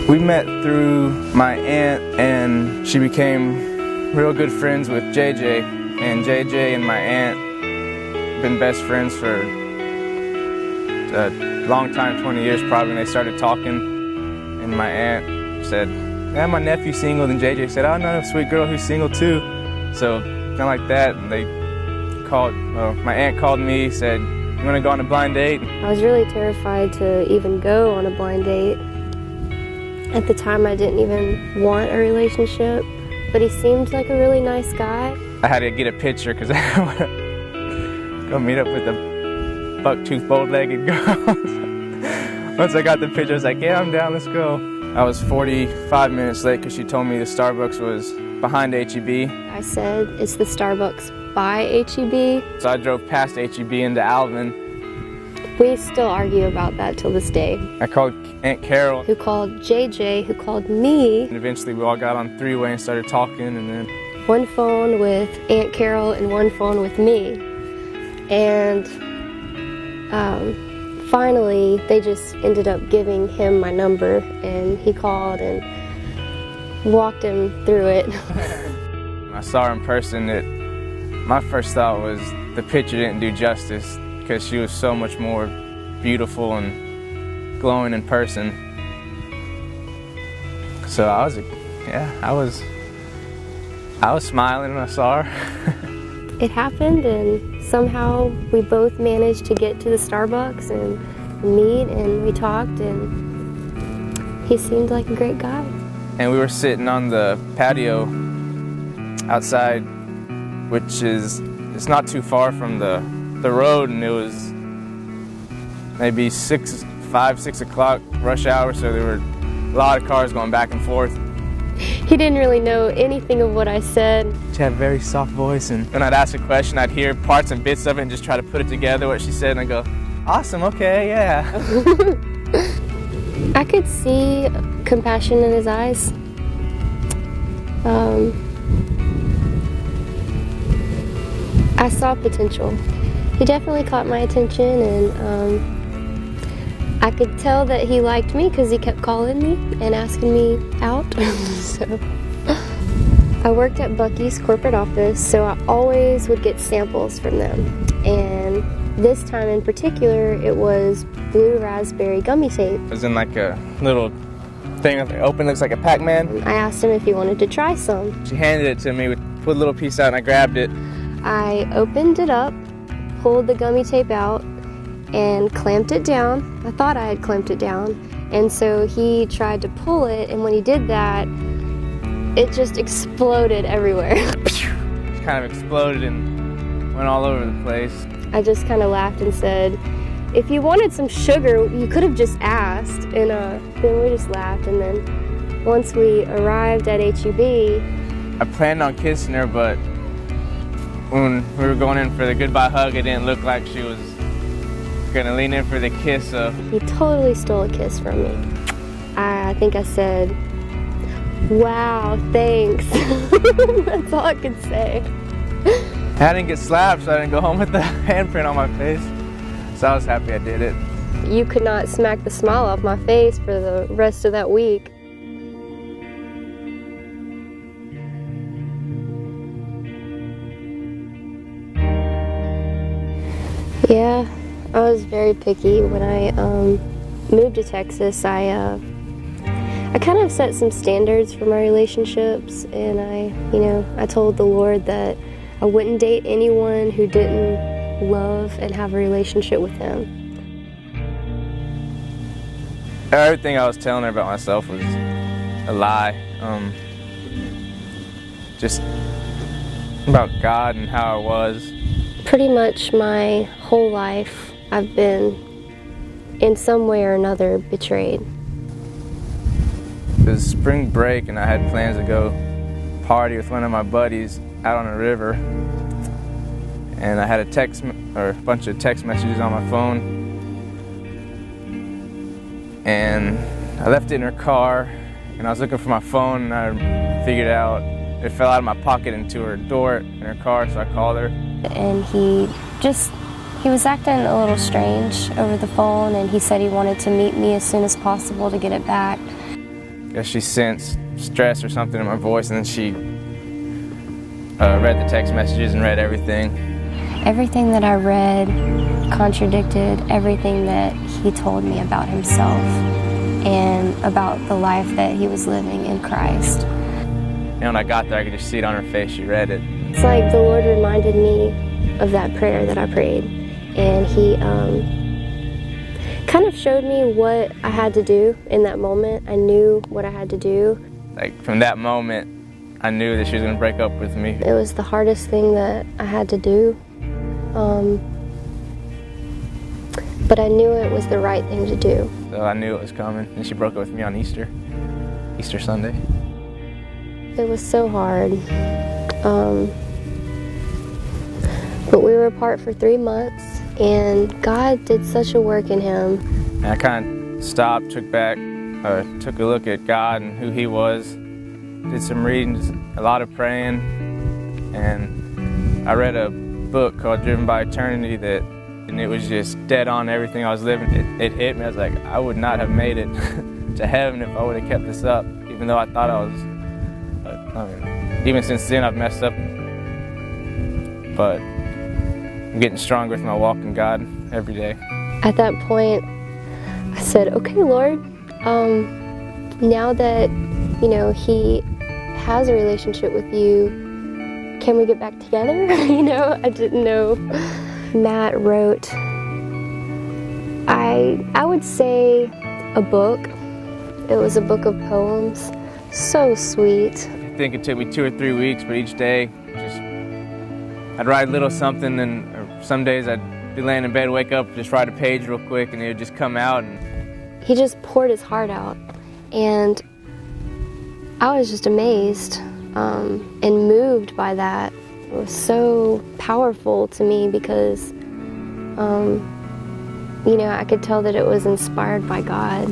We met through my aunt, and she became real good friends with JJ. And JJ and my aunt have been best friends for a long time, 20 years probably, and they started talking. And my aunt said, "Yeah, my nephew's single." Then JJ said, "Oh, no, a sweet girl who's single too." So kind of like that, and they called, my aunt called me, said, "You want to go on a blind date?" I was really terrified to even go on a blind date. At the time, I didn't even want a relationship, but he seemed like a really nice guy. I had to get a picture because I want to go meet up with the buck-toothed, bold-legged girls. Once I got the picture, I was like, "Yeah, I'm down, let's go." I was 45 minutes late because she told me the Starbucks was behind H-E-B. I said, "It's the Starbucks by H-E-B." So I drove past H-E-B into Alvin. We still argue about that till this day. I called Aunt Carol, who called JJ, who called me. And eventually we all got on three-way and started talking, and then one phone with Aunt Carol and one phone with me. And finally, they just ended up giving him my number, and he called and walked him through it. When I saw her in person, my first thought was the picture didn't do justice, because she was so much more beautiful and glowing in person. So I was smiling when I saw her. It happened, and somehow we both managed to get to the Starbucks and meet, and we talked, and he seemed like a great guy. And we were sitting on the patio outside, which it's not too far from the road, and it was maybe 5, 6 o'clock rush hour, so there were a lot of cars going back and forth. He didn't really know anything of what I said. She had a very soft voice, and when I'd ask a question, I'd hear parts and bits of it and just try to put it together, what she said, and I'd go, "Awesome, okay, yeah." I could see compassion in his eyes. I saw potential. He definitely caught my attention, and I could tell that he liked me because he kept calling me and asking me out. So I worked at Buc-ee's corporate office, so I always would get samples from them. And this time in particular, it was blue raspberry gummy tape. It was in like a little thing that open, looks like a Pac-Man. I asked him if he wanted to try some. She handed it to me, put a little piece out, and I grabbed it. I opened it up, pulled the gummy tape out, and clamped it down. I thought I had clamped it down. And so he tried to pull it, and when he did that, it just exploded everywhere. It kind of exploded and went all over the place. I just kind of laughed and said, "If you wanted some sugar, you could have just asked." And then we just laughed, and then once we arrived at H-E-B, I planned on kissing her, but when we were going in for the goodbye hug, it didn't look like she was gonna lean in for the kiss, so. He totally stole a kiss from me. I think I said, "Wow, thanks." That's all I could say. I didn't get slapped, so I didn't go home with the handprint on my face. So I was happy I did it. You could not smack the smile off my face for the rest of that week. Yeah, I was very picky. When I moved to Texas, I kind of set some standards for my relationships, and I told the Lord that I wouldn't date anyone who didn't love and have a relationship with Him. Everything I was telling her about myself was a lie. Just about God and how I was. Pretty much my whole life, I've been, in some way or another, betrayed. It was spring break, and I had plans to go party with one of my buddies out on a river. And I had a bunch of text messages on my phone. And I left it in her car, and I was looking for my phone, and I figured out it fell out of my pocket into her door in her car, so I called her. And he was acting a little strange over the phone, and he said he wanted to meet me as soon as possible to get it back. guess she sensed stress or something in my voice, and then she read the text messages and read everything. Everything that I read contradicted everything that he told me about himself and about the life that he was living in Christ. And when I got there, I could just see it on her face. She read it. It's like the Lord reminded me of that prayer that I prayed, and he kind of showed me what I had to do in that moment. I knew what I had to do. Like, from that moment, I knew that she was going to break up with me. It was the hardest thing that I had to do. But I knew it was the right thing to do. So I knew it was coming, and she broke up with me on Easter Sunday. It was so hard. But we were apart for 3 months, and God did such a work in him. And I kind of stopped, took a look at God and who he was, did some reading, a lot of praying, and I read a book called Driven by Eternity and it was just dead on everything I was living. It hit me. I was like, I would not have made it to heaven if I would have kept this up, even though I thought I was, even since then I've messed up, but I'm getting stronger with my walk in God every day. At that point, I said, okay, Lord, now that, he has a relationship with you, can we get back together? I didn't know. Matt wrote, I would say a book. It was a book of poems, so sweet. I think it took me 2 or 3 weeks, but each day, I'd write a little something, and some days I'd be laying in bed, wake up, just write a page real quick, and it would just come out. And he just poured his heart out, and I was just amazed and moved by that. It was so powerful to me because, I could tell that it was inspired by God.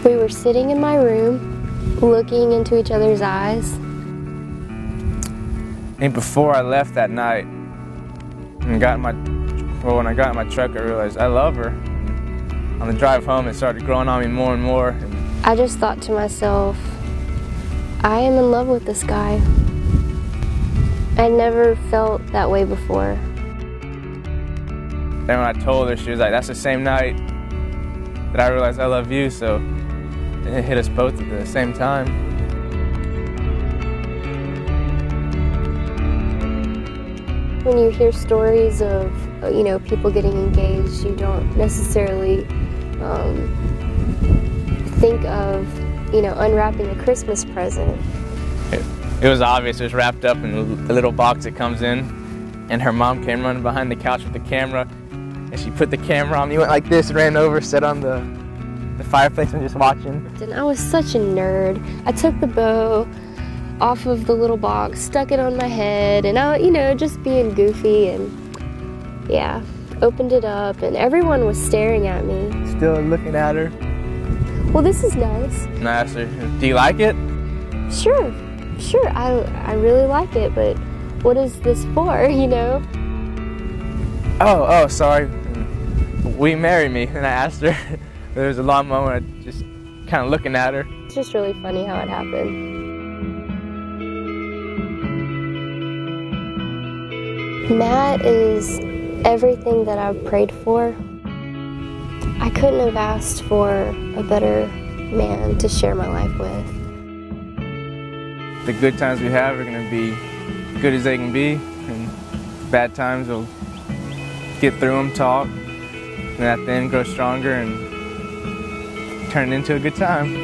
We were sitting in my room, looking into each other's eyes. And before I left that night, when I got in my truck, I realized I love her. And on the drive home, it started growing on me more and more. I just thought to myself, I am in love with this guy. I never felt that way before. Then when I told her, she was like, that's the same night that I realized I love you, so it hit us both at the same time. When you hear stories of, people getting engaged, you don't necessarily think of, unwrapping a Christmas present. It was obvious. It was wrapped up in the little box it comes in, and her mom came running behind the couch with the camera, and she put the camera on me, went like this, ran over, sat on the fireplace and just watching. And I was such a nerd. I took the bow off of the little box, stuck it on my head, and I, just being goofy, and yeah, opened it up, and everyone was staring at me. Still looking at her. Well, this is nice. And I asked her, do you like it? Sure, I really like it, but what is this for, Oh, sorry. Will you marry me? And I asked her. There was a long moment, I just kind of looking at her. It's just really funny how it happened. Matt is everything that I've prayed for. I couldn't have asked for a better man to share my life with. The good times we have are going to be good as they can be, and bad times we'll get through them, talk, and at the end grow stronger and turn it into a good time.